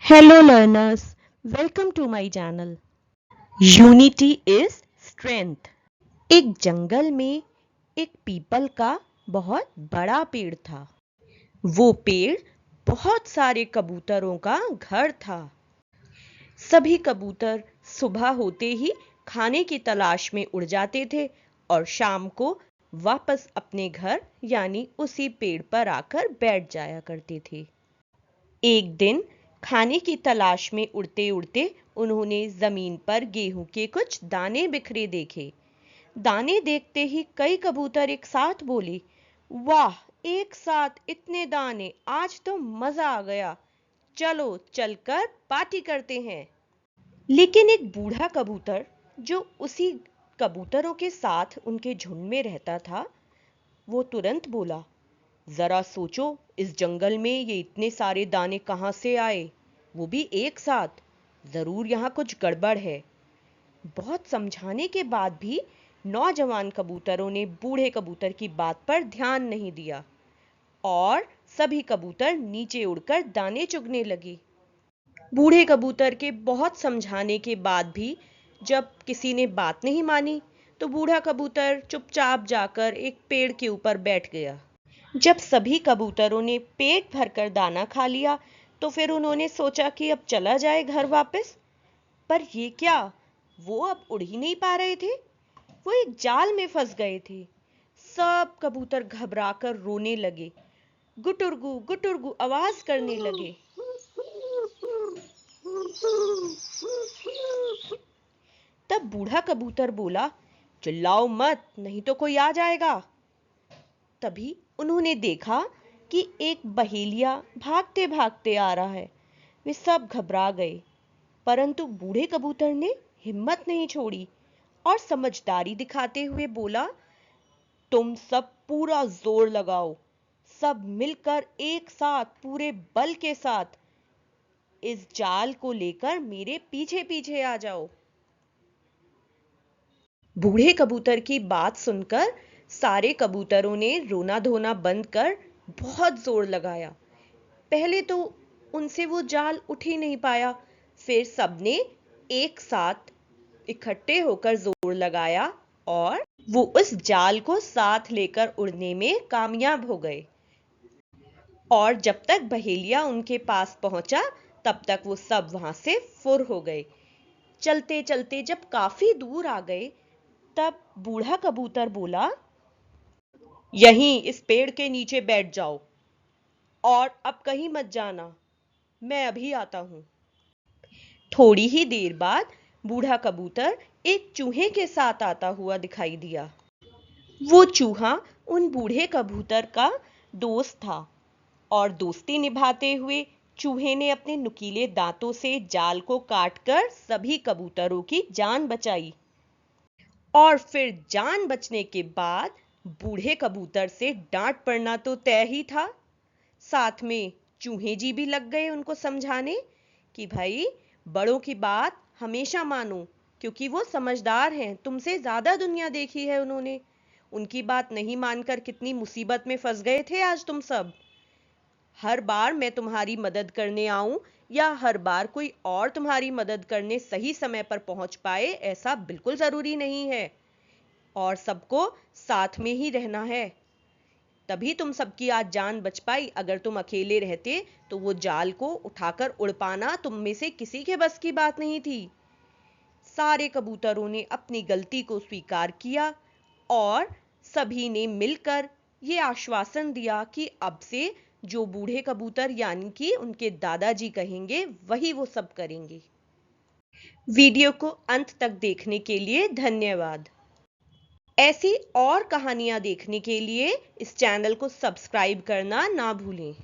Hello learners, welcome to my channel. Unity is strength. एक जंगल में एक पीपल का बहुत बड़ा पेड़ था। वो पेड़ बहुत सारे कबूतरों का घर था। सभी कबूतर सुबह होते ही खाने की तलाश में उड़ जाते थे और शाम को वापस अपने घर यानी उसी पेड़ पर आकर बैठ जाया करते थे। एक दिन खाने की तलाश में उड़ते उड़ते उन्होंने जमीन पर गेहूं के कुछ दाने बिखरे देखे। दाने देखते ही कई कबूतर एक साथ बोले, वाह, एक साथ इतने दाने, आज तो मजा आ गया, चलो चलकर पार्टी करते हैं। लेकिन एक बूढ़ा कबूतर जो उसी कबूतरों के साथ उनके झुंड में रहता था, वो तुरंत बोला, जरा सोचो, इस जंगल में ये इतने सारे दाने कहां से आए, वो भी एक साथ। जरूर यहाँ कुछ गड़बड़ है। बहुत समझाने के बाद भी नौजवान कबूतरों ने बूढ़े कबूतर की बात पर ध्यान नहीं दिया और सभी कबूतर नीचे उड़कर दाने चुगने लगे। बूढ़े कबूतर के बहुत समझाने के बाद भी जब किसी ने बात नहीं मानी तो बूढ़ा कबूतर चुपचाप जाकर एक पेड़ के ऊपर बैठ गया। जब सभी कबूतरों ने पेट भरकर दाना खा लिया तो फिर उन्होंने सोचा कि अब चला जाए घर वापस। पर ये क्या, वो अब उड़ ही नहीं पा रहे थे। वो एक जाल में फंस गए थे। सब कबूतर घबराकर रोने लगे, गुटुरगु गुटुरगु आवाज करने लगे। तब बूढ़ा कबूतर बोला, चिल्लाओ मत, नहीं तो कोई आ जाएगा। तभी उन्होंने देखा कि एक बहेलिया भागते भागते आ रहा है। वे सब घबरा गए, परंतु बूढ़े कबूतर ने हिम्मत नहीं छोड़ी और समझदारी दिखाते हुए बोला, तुम सब पूरा जोर लगाओ, सब मिलकर एक साथ पूरे बल के साथ इस जाल को लेकर मेरे पीछे पीछे आ जाओ। बूढ़े कबूतर की बात सुनकर सारे कबूतरों ने रोना धोना बंद कर बहुत जोर लगाया। पहले तो उनसे वो जाल उठ ही नहीं पाया, फिर सबने एक साथ इकट्ठे होकर जोर लगाया और वो उस जाल को साथ लेकर उड़ने में कामयाब हो गए। और जब तक बहेलिया उनके पास पहुंचा तब तक वो सब वहां से फुर हो गए। चलते चलते जब काफी दूर आ गए तब बूढ़ा कबूतर बोला, यहीं इस पेड़ के नीचे बैठ जाओ और अब कहीं मत जाना, मैं अभी आता हूं। थोड़ी ही देर बाद बूढ़ा कबूतर एक चूहे के साथ आता हुआ दिखाई दिया। वो चूहा उन बूढ़े कबूतर का दोस्त था और दोस्ती निभाते हुए चूहे ने अपने नुकीले दांतों से जाल को काटकर सभी कबूतरों की जान बचाई। और फिर जान बचने के बाद बूढ़े कबूतर से डांट पड़ना तो तय ही था। साथ में चूहे जी भी लग गए उनको समझाने कि भाई, बड़ों की बात हमेशा मानो, क्योंकि वो समझदार हैं, तुमसे ज्यादा दुनिया देखी है उन्होंने। उनकी बात नहीं मानकर कितनी मुसीबत में फंस गए थे आज तुम सब। हर बार मैं तुम्हारी मदद करने आऊं या हर बार कोई और तुम्हारी मदद करने सही समय पर पहुंच पाए, ऐसा बिल्कुल जरूरी नहीं है। और सबको साथ में ही रहना है, तभी तुम सबकी आज जान बच पाई। अगर तुम अकेले रहते तो वो जाल को उठाकर उड़ पाना तुम में से किसी के बस की बात नहीं थी। सारे कबूतरों ने अपनी गलती को स्वीकार किया और सभी ने मिलकर ये आश्वासन दिया कि अब से जो बूढ़े कबूतर यानी कि उनके दादाजी कहेंगे वही वो सब करेंगे। वीडियो को अंत तक देखने के लिए धन्यवाद। ऐसी और कहानियां देखने के लिए इस चैनल को सब्सक्राइब करना ना भूलें।